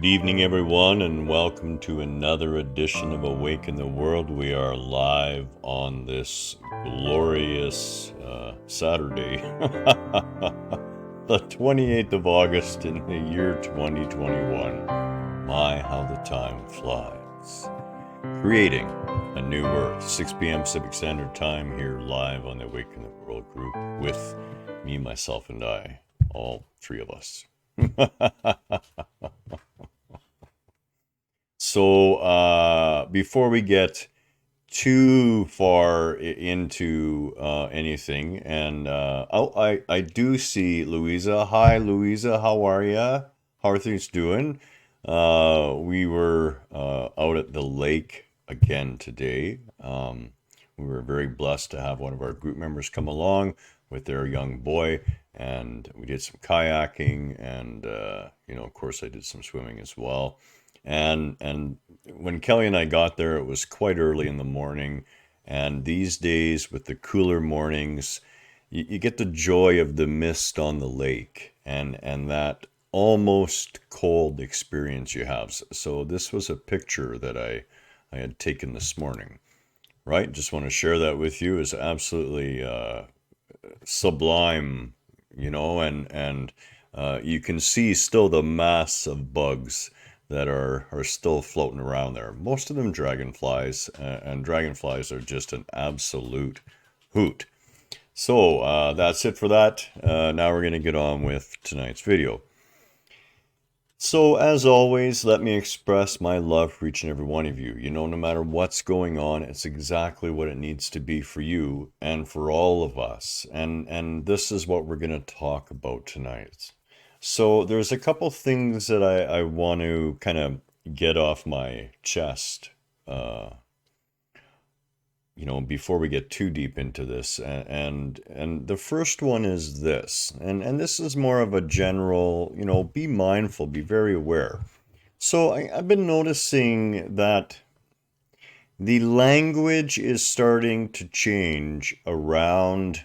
Good evening, everyone, and welcome to another edition of Awake in the World. We are live on this glorious Saturday, the 28th of August in the year 2021. My, how the time flies. Creating a new Earth, 6 p.m. Pacific Standard Time, here live on the Awake in the World group with me, myself, and I, all three of us. So before we get too far into anything, and I do see Louisa. Hi, Louisa. How are ya? How are things doing? We were out at the lake again today. We were very blessed to have one of our group members come along with their young boy, and we did some kayaking, and of course, I did some swimming as well. And when Kelly and I got there, it was quite early in the morning. And these days, with the cooler mornings, you get the joy of the mist on the lake and that almost cold experience you have. So this was a picture that I had taken this morning, right? Just want to share that with you. It's absolutely sublime, and you can see still the mass of bugs that are still floating around there. Most of them dragonflies, and dragonflies are just an absolute hoot. So that's it for that. Now we're going to get on with tonight's video. So, as always, let me express my love for each and every one of you. No matter what's going on, it's exactly what it needs to be for you and for all of us. And this is what we're going to talk about tonight. So, there's a couple things that I want to kind of get off my chest, before we get too deep into this. And the first one is this, and this is more of a general, be mindful, be very aware. So I've been noticing that the language is starting to change around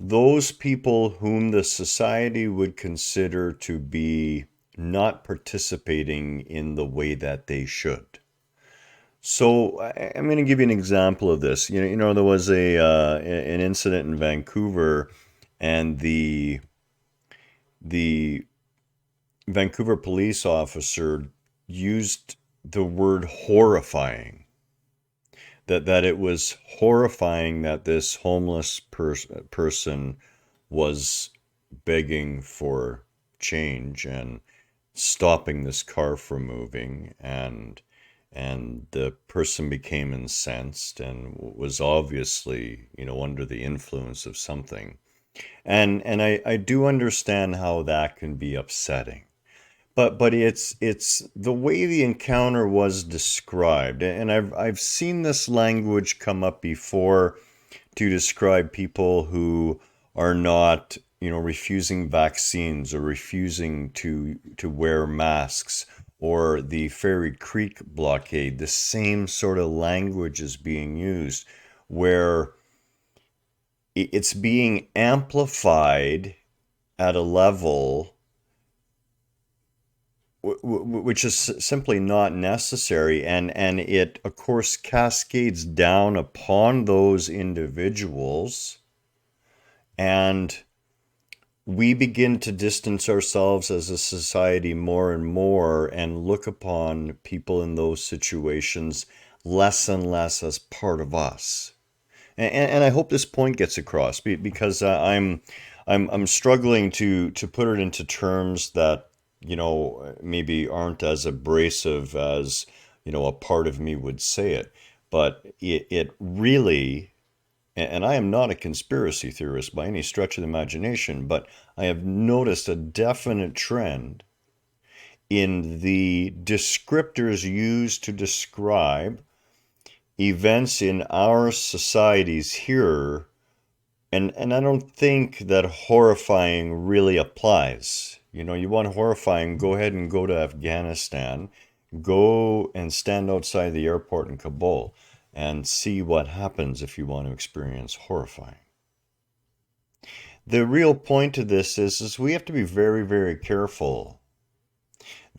those people whom the society would consider to be not participating in the way that they should. So I'm going to give you an example of this. There was an incident in Vancouver, and the Vancouver police officer used the word horrifying. That it was horrifying that this homeless person was begging for change and stopping this car from moving, and the person became incensed and was obviously, under the influence of something. And I do understand how that can be upsetting. But it's the way the encounter was described, and I've seen this language come up before to describe people who are not, refusing vaccines or refusing to wear masks, or the Fairy Creek blockade. The same sort of language is being used, where it's being amplified at a level which is simply not necessary, and it of course cascades down upon those individuals, and we begin to distance ourselves as a society more and more and look upon people in those situations less and less as part of us. And I hope this point gets across, because I'm struggling to put it into terms that maybe aren't as abrasive as a part of me would say it. But it really, and I am not a conspiracy theorist by any stretch of the imagination, but I have noticed a definite trend in the descriptors used to describe events in our societies here. And I don't think that horrifying really applies. You want horrifying, go ahead and go to Afghanistan, go and stand outside the airport in Kabul and see what happens if you want to experience horrifying. The real point of this is we have to be very, very careful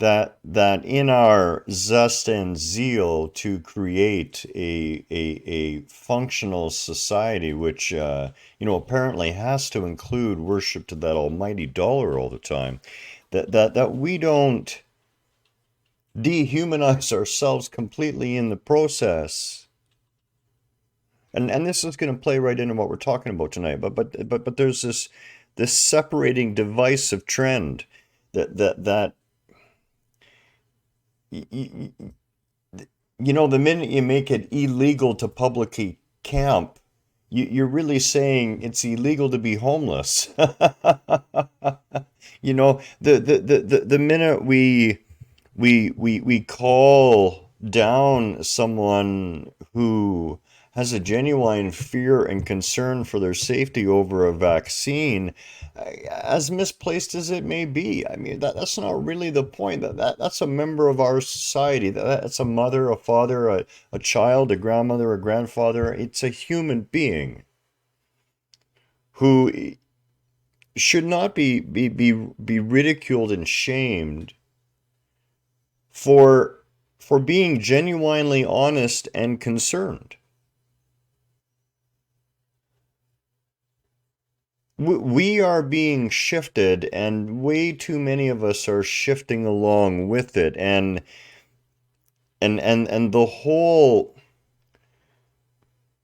that in our zest and zeal to create a functional society, which apparently has to include worship to that almighty dollar all the time, that we don't dehumanize ourselves completely in the process. And this is going to play right into what we're talking about tonight. But there's this separating divisive trend that the minute you make it illegal to publicly camp, you're really saying it's illegal to be homeless. The minute we call down someone who has a genuine fear and concern for their safety over a vaccine, as misplaced as it may be. I mean, that's not really the point. That's a member of our society. That's a mother, a father, a child, a grandmother, a grandfather. It's a human being who should not be ridiculed and shamed for being genuinely honest and concerned. We are being shifted, and way too many of us are shifting along with it, and the whole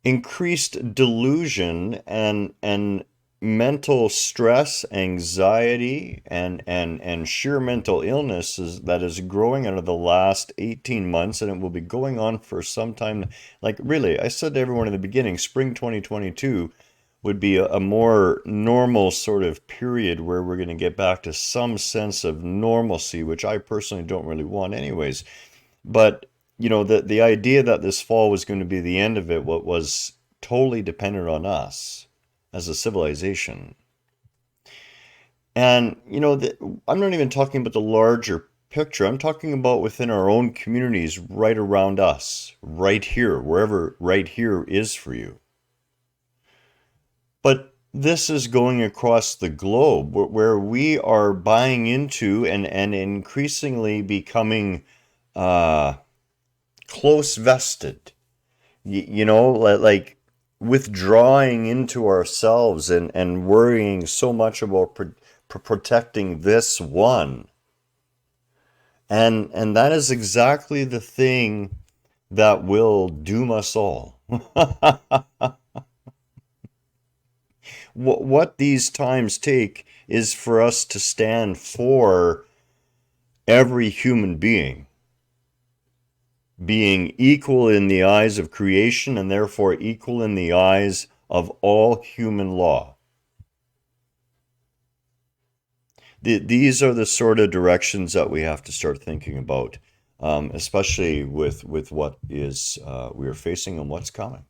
increased delusion and mental stress, anxiety, and sheer mental illness that is growing out of the last 18 months, and it will be going on for some time. Like, really, I said to everyone in the beginning, spring 2022 would be a more normal sort of period where we're going to get back to some sense of normalcy, which I personally don't really want anyways. But, the idea that this fall was going to be the end of it, what was totally dependent on us as a civilization. And, I'm not even talking about the larger picture. I'm talking about within our own communities right around us, right here, wherever right here is for you. But this is going across the globe where we are buying into and increasingly becoming close vested, like withdrawing into ourselves and worrying so much about protecting this one. And that is exactly the thing that will doom us all. What these times take is for us to stand for every human being being equal in the eyes of creation and therefore equal in the eyes of all human law. These are the sort of directions that we have to start thinking about, especially with what is we are facing and what's coming.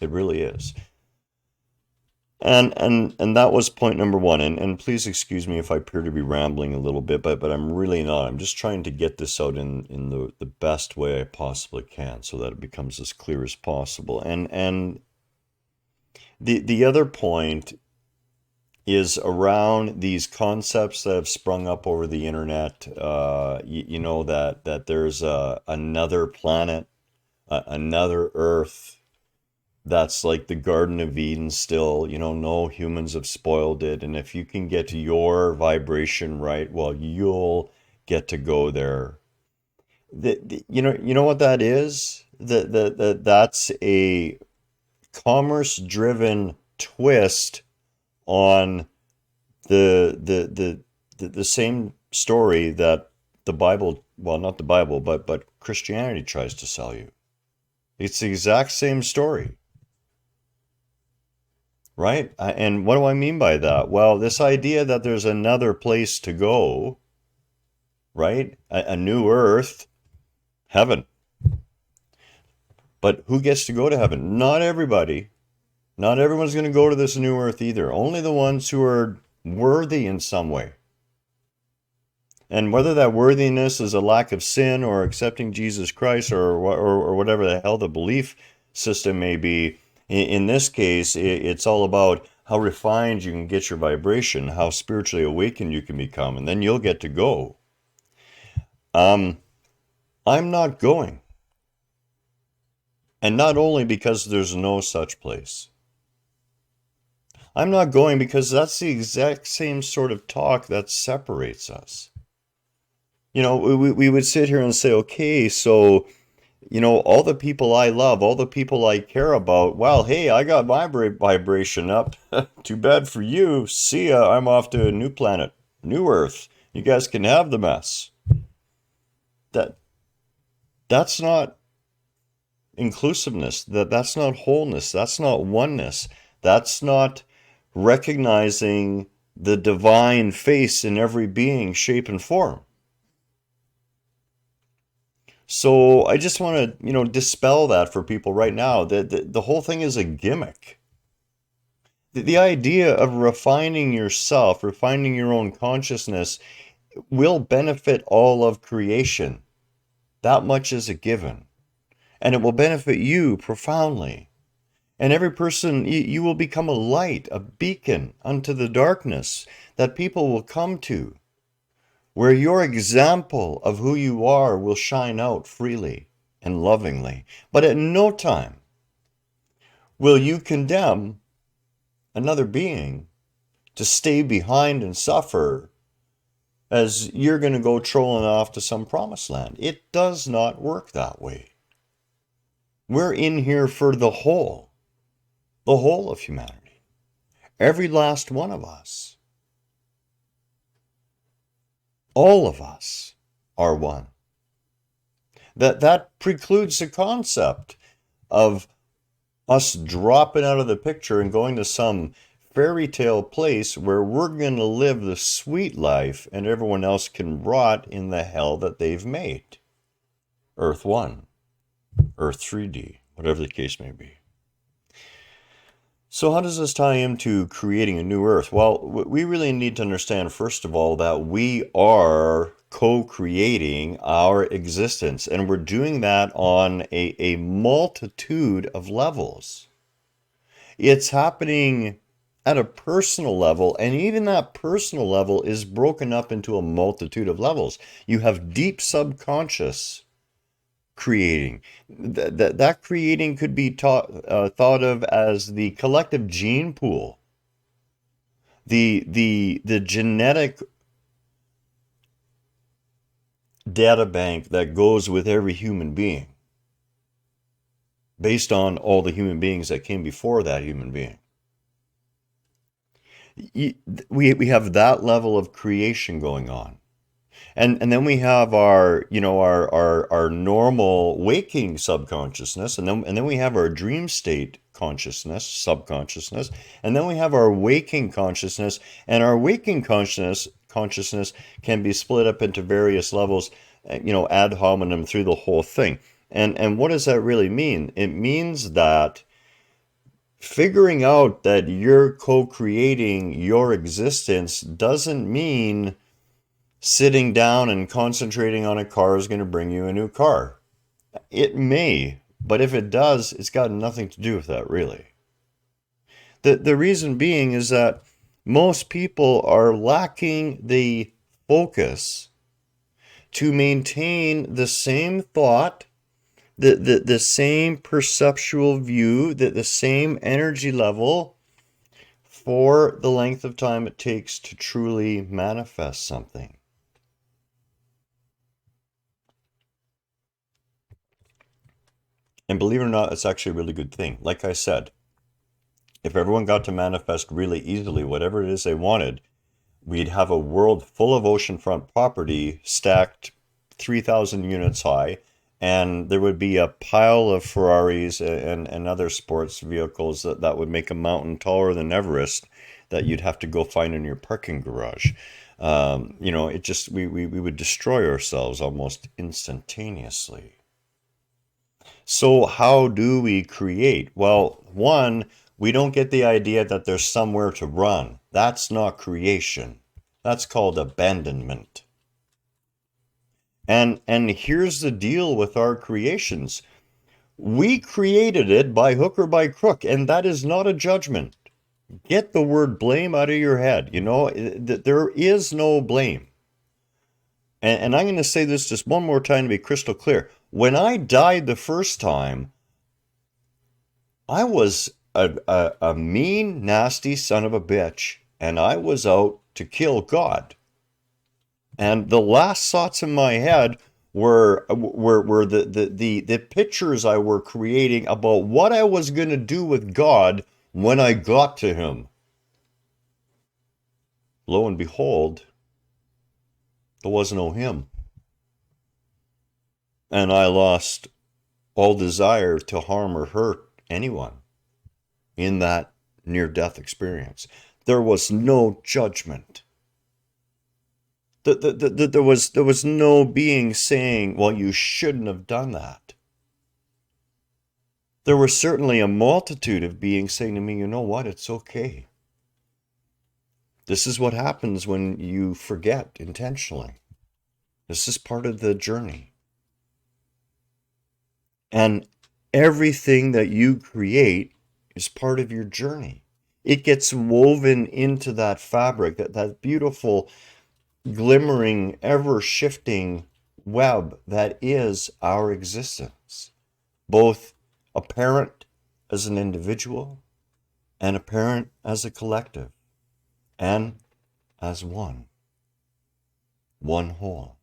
It really is. And that was point number one. And please excuse me if I appear to be rambling a little bit, but I'm really not. I'm just trying to get this out in the best way I possibly can so that it becomes as clear as possible. And the other point is around these concepts that have sprung up over the internet. That there's another planet, another Earth that's like the Garden of Eden still. No humans have spoiled it. And if you can get your vibration right, well, you'll get to go there. You know what that is? That's a commerce-driven twist on the same story that the Bible, well, not the Bible, but Christianity tries to sell you. It's the exact same story. Right? And what do I mean by that? Well, this idea that there's another place to go, right? A new earth, heaven. But who gets to go to heaven? Not everybody. Not everyone's going to go to this new earth either. Only the ones who are worthy in some way. And whether that worthiness is a lack of sin or accepting Jesus Christ or whatever the hell the belief system may be, in this case, it's all about how refined you can get your vibration, how spiritually awakened you can become, and then you'll get to go. I'm not going. And not only because there's no such place. I'm not going because that's the exact same sort of talk that separates us. We would sit here and say, okay, so, all the people I love, all the people I care about, well, hey, I got my vibration up. Too bad for you. See ya. I'm off to a new planet, new Earth. You guys can have the mess. That that's not inclusiveness. That's not wholeness. That's not oneness. That's not recognizing the divine face in every being, shape, and form. So I just want to, dispel that for people right now. The whole thing is a gimmick. The idea of refining yourself, refining your own consciousness, will benefit all of creation. That much is a given. And it will benefit you profoundly. And every person, you will become a light, a beacon unto the darkness that people will come to, where your example of who you are will shine out freely and lovingly. But at no time will you condemn another being to stay behind and suffer as you're going to go trolling off to some promised land. It does not work that way. We're in here for the whole of humanity. Every last one of us. All of us are one. That precludes the concept of us dropping out of the picture and going to some fairy tale place where we're going to live the sweet life and everyone else can rot in the hell that they've made. Earth 1, Earth 3D, whatever the case may be. So how does this tie into creating a new Earth? Well, we really need to understand, first of all, that we are co-creating our existence, and we're doing that on a multitude of levels. It's happening at a personal level, and even that personal level is broken up into a multitude of levels. You have deep subconscious creating. That creating could be thought of as the collective gene pool, the genetic data bank that goes with every human being, based on all the human beings that came before that human being. We have that level of creation going on. And then we have our normal waking subconsciousness, and then we have our dream state consciousness, subconsciousness, and then we have our waking consciousness, and our waking consciousness can be split up into various levels, ad hominem through the whole thing. And what does that really mean? It means that figuring out that you're co-creating your existence doesn't mean sitting down and concentrating on a car is going to bring you a new car. It may, but if it does, it's got nothing to do with that, really. The reason being is that most people are lacking the focus to maintain the same thought, the same perceptual view, the same energy level for the length of time it takes to truly manifest something. And believe it or not, it's actually a really good thing. Like I said, if everyone got to manifest really easily whatever it is they wanted, we'd have a world full of oceanfront property stacked 3,000 units high, and there would be a pile of Ferraris and other sports vehicles that would make a mountain taller than Everest that you'd have to go find in your parking garage. We would destroy ourselves almost instantaneously. So how do we create? Well, one, we don't get the idea that there's somewhere to run. That's not creation. That's called abandonment. And here's the deal with our creations. We created it by hook or by crook, and that is not a judgment. Get the word blame out of your head. There is no blame. And I'm going to say this just one more time to be crystal clear. When I died the first time, I was a mean, nasty son of a bitch, and I was out to kill God. And the last thoughts in my head were the pictures I were creating about what I was going to do with God when I got to him. Lo and behold, there was no him. And I lost all desire to harm or hurt anyone in that near-death experience. There was no judgment. There was no being saying, well, you shouldn't have done that. There was certainly a multitude of beings saying to me, you know what, it's okay. This is what happens when you forget intentionally. This is part of the journey. And everything that you create is part of your journey. It gets woven into that fabric, that beautiful, glimmering, ever-shifting web that is our existence, both apparent as an individual and apparent as a collective and as one whole.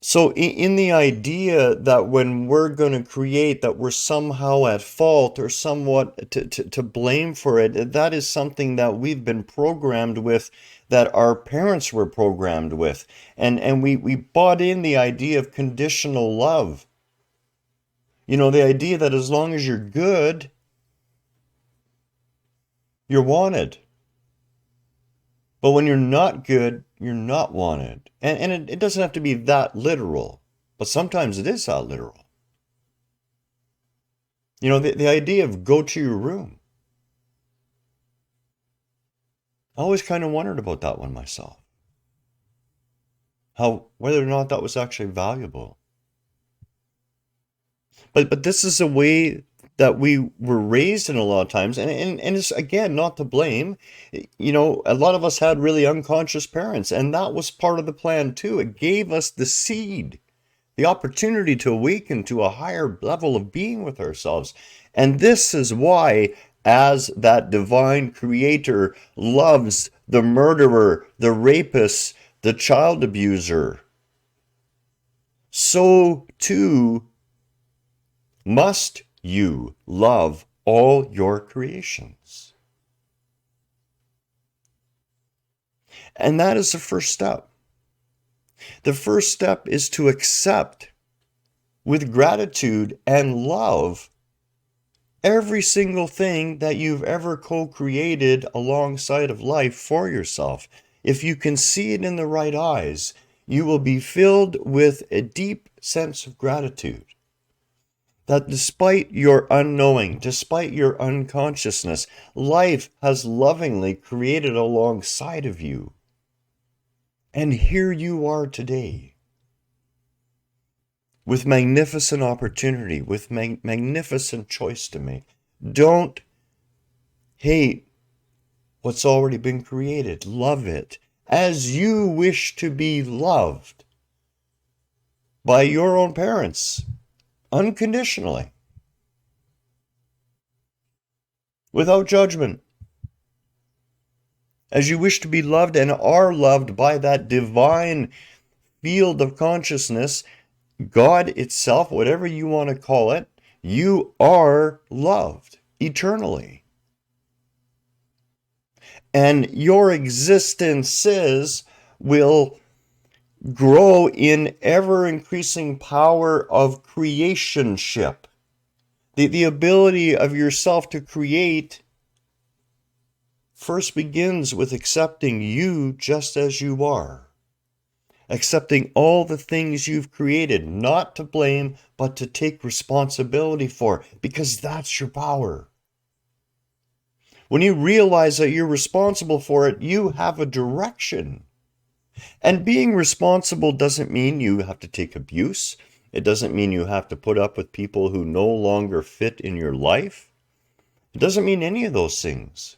So in the idea that when we're going to create, that we're somehow at fault or somewhat to blame for it, that is something that we've been programmed with, that our parents were programmed with. And we bought in the idea of conditional love. You know, the idea that as long as you're good, you're wanted. But when you're not good, you're not wanted. And it doesn't have to be that literal, but sometimes it is that literal. You know, the idea of go to your room. I always kind of wondered about that one myself. Whether or not that was actually valuable. But this is a way that we were raised in a lot of times, and it's, again, not to blame. You know, a lot of us had really unconscious parents, and that was part of the plan too. It gave us the seed, the opportunity to awaken to a higher level of being with ourselves. And this is why, as that divine creator loves the murderer, the rapist, the child abuser, so too must you love all your creations. And that is the first step. The first step is to accept with gratitude and love every single thing that you've ever co-created alongside of life for yourself. If you can see it in the right eyes, you will be filled with a deep sense of gratitude. That despite your unknowing, despite your unconsciousness, life has lovingly created alongside of you. And here you are today, with magnificent opportunity, with magnificent choice to make. Don't hate what's already been created. Love it as you wish to be loved by your own parents, unconditionally, without judgment. As you wish to be loved and are loved by that divine field of consciousness, God itself, whatever you want to call it, you are loved eternally. And your existences will grow in ever-increasing power of creationship. The ability of yourself to create first begins with accepting you just as you are. Accepting all the things you've created, not to blame, but to take responsibility for, because that's your power. When you realize that you're responsible for it, you have a direction. And being responsible doesn't mean you have to take abuse. It doesn't mean you have to put up with people who no longer fit in your life. It doesn't mean any of those things.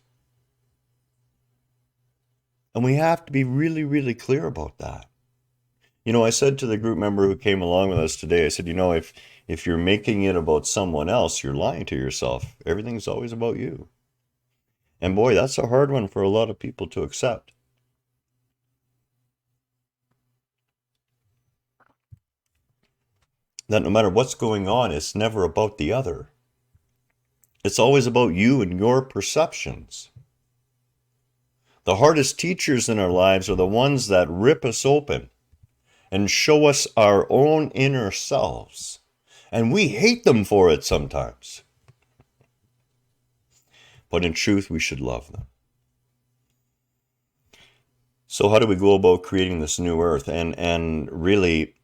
And we have to be really, really clear about that. I said to the group member who came along with us today, I said, if you're making it about someone else, you're lying to yourself. Everything's always about you. And boy, that's a hard one for a lot of people to accept. That no matter what's going on, it's never about the other. It's always about you and your perceptions. The hardest teachers in our lives are the ones that rip us open and show us our own inner selves. And we hate them for it sometimes. But in truth, we should love them. So how do we go about creating this new earth? And really,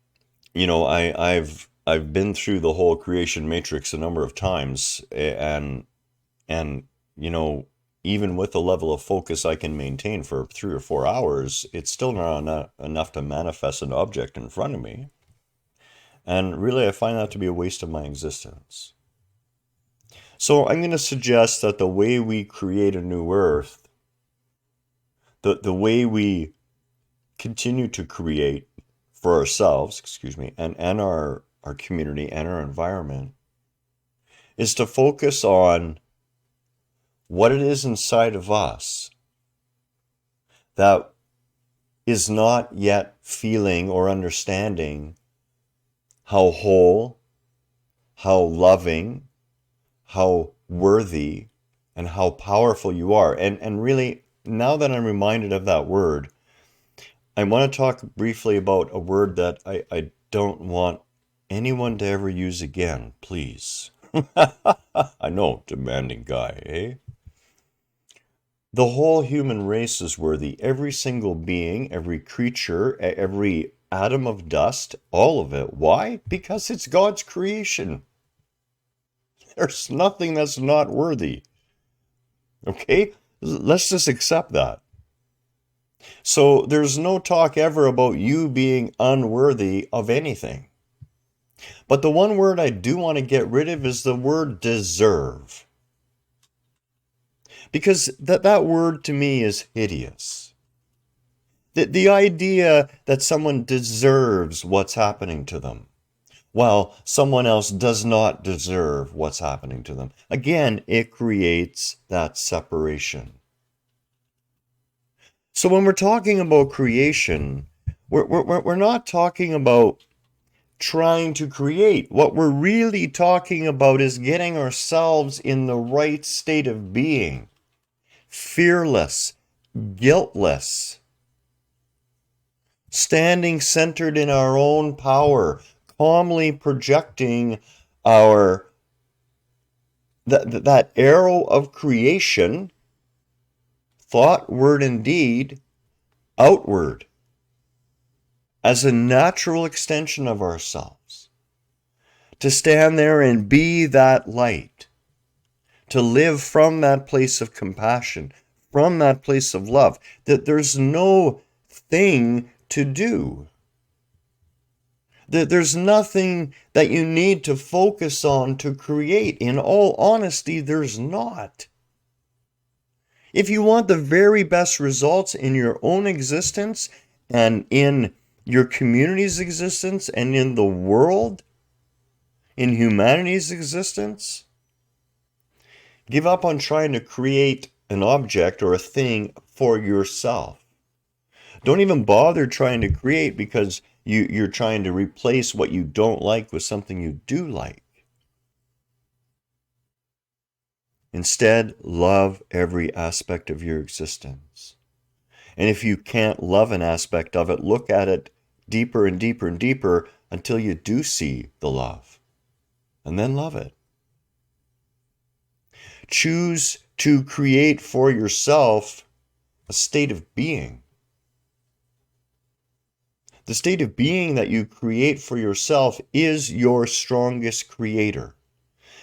I've been through the whole creation matrix a number of times, and even with the level of focus I can maintain for 3 or 4 hours, it's still not enough to manifest an object in front of me. And really, I find that to be a waste of my existence. So I'm going to suggest that the way we create a new earth, the way we continue to create for ourselves, and our community and our environment, is to focus on what it is inside of us that is not yet feeling or understanding how whole, how loving, how worthy, and how powerful you are. And really, now that I'm reminded of that word, I want to talk briefly about a word that I don't want anyone to ever use again, please. I know, demanding guy, eh? The whole human race is worthy. Every single being, every creature, every atom of dust, all of it. Why? Because it's God's creation. There's nothing that's not worthy. Okay? Let's just accept that. So there's no talk ever about you being unworthy of anything. But the one word I do want to get rid of is the word deserve. Because that word to me is hideous. The idea that someone deserves what's happening to them, while someone else does not deserve what's happening to them. Again, it creates that separation. So when we're talking about creation, we're not talking about trying to create. What we're really talking about is getting ourselves in the right state of being. Fearless, guiltless, standing centered in our own power, calmly projecting that arrow of creation, thought, word, and deed, outward as a natural extension of ourselves. To stand there and be that light. To live from that place of compassion, from that place of love. That there's no thing to do. That there's nothing that you need to focus on to create. In all honesty, there's not. If you want the very best results in your own existence and in your community's existence and in the world, in humanity's existence, give up on trying to create an object or a thing for yourself. Don't even bother trying to create because you're trying to replace what you don't like with something you do like. Instead, love every aspect of your existence. And if you can't love an aspect of it, look at it deeper and deeper and deeper until you do see the love. And then love it. Choose to create for yourself a state of being. The state of being that you create for yourself is your strongest creator.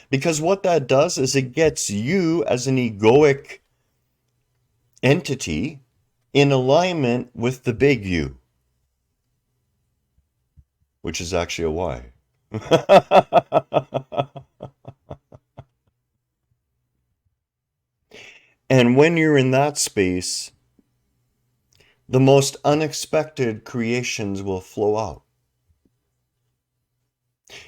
Because what that does is it gets you as an egoic entity in alignment with the big you, which is actually a Y. And when you're in that space, the most unexpected creations will flow out.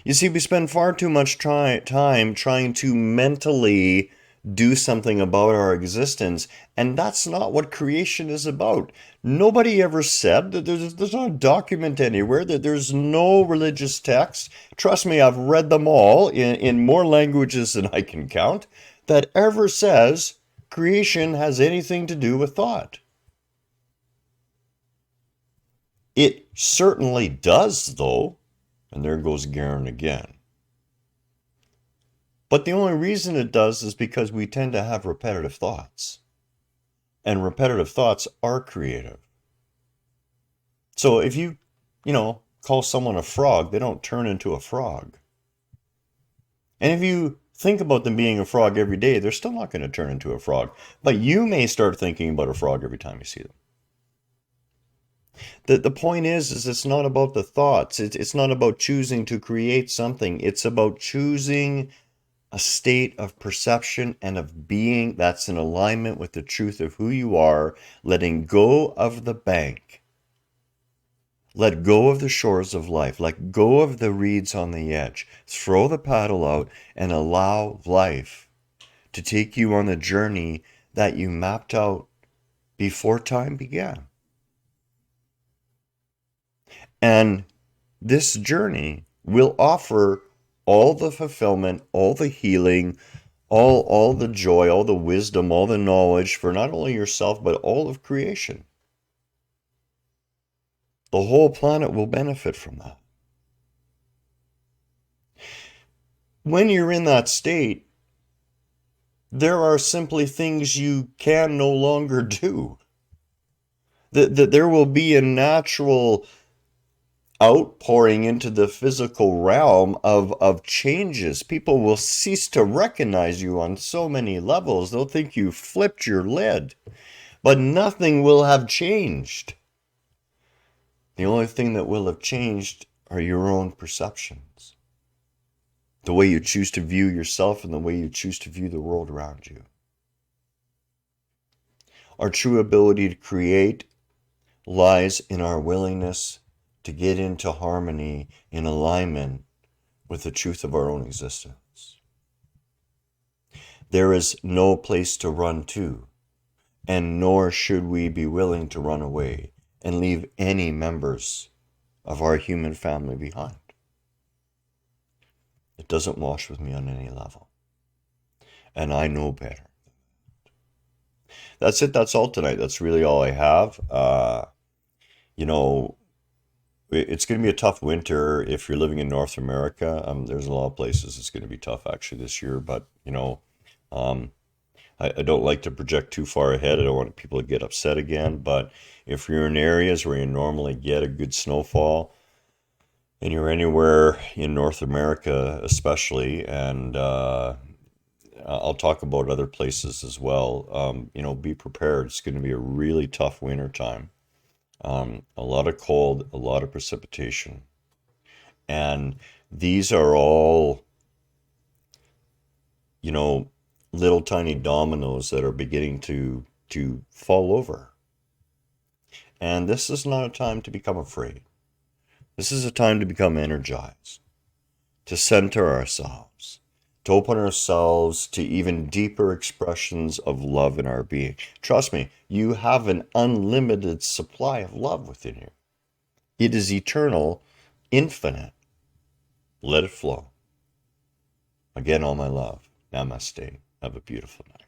You see, we spend far too much time trying to mentally do something about our existence, and that's not what creation is about. Nobody ever said that there's not a document anywhere, that there's no religious text. Trust me, I've read them all in more languages than I can count, that ever says creation has anything to do with thought. It certainly does, though, and there goes Garen again. But the only reason it does is because we tend to have repetitive thoughts. And repetitive thoughts are creative. So if you call someone a frog, they don't turn into a frog. And if you think about them being a frog every day, they're still not going to turn into a frog. But you may start thinking about a frog every time you see them. The point is it's not about the thoughts. It's not about choosing to create something. It's about choosing a state of perception and of being that's in alignment with the truth of who you are, letting go of the bank. Let go of the shores of life. Let go of the reeds on the edge. Throw the paddle out and allow life to take you on the journey that you mapped out before time began. And this journey will offer all the fulfillment, all the healing, all the joy, all the wisdom, all the knowledge for not only yourself, but all of creation. The whole planet will benefit from that. When you're in that state, there are simply things you can no longer do. That there will be a natural outpouring into the physical realm of changes. People will cease to recognize you on so many levels. They'll think you flipped your lid. But nothing will have changed. The only thing that will have changed are your own perceptions. The way you choose to view yourself and the way you choose to view the world around you. Our true ability to create lies in our willingness to get into harmony, in alignment with the truth of our own existence. There is no place to run to, and nor should we be willing to run away and leave any members of our human family behind. It doesn't wash with me on any level. And I know better. That's it. That's all tonight. That's really all I have. It's going to be a tough winter if you're living in North America. There's a lot of places it's going to be tough actually this year, but I don't like to project too far ahead. I don't want people to get upset again, but if you're in areas where you normally get a good snowfall, and you're anywhere in North America especially, and I'll talk about other places as well, be prepared. It's going to be a really tough winter time. A lot of cold, a lot of precipitation. And these are all, little tiny dominoes that are beginning to fall over. And this is not a time to become afraid. This is a time to become energized, to center ourselves, to open ourselves to even deeper expressions of love in our being. Trust me, you have an unlimited supply of love within you. It is eternal, infinite. Let it flow. Again, all my love. Namaste. Have a beautiful night.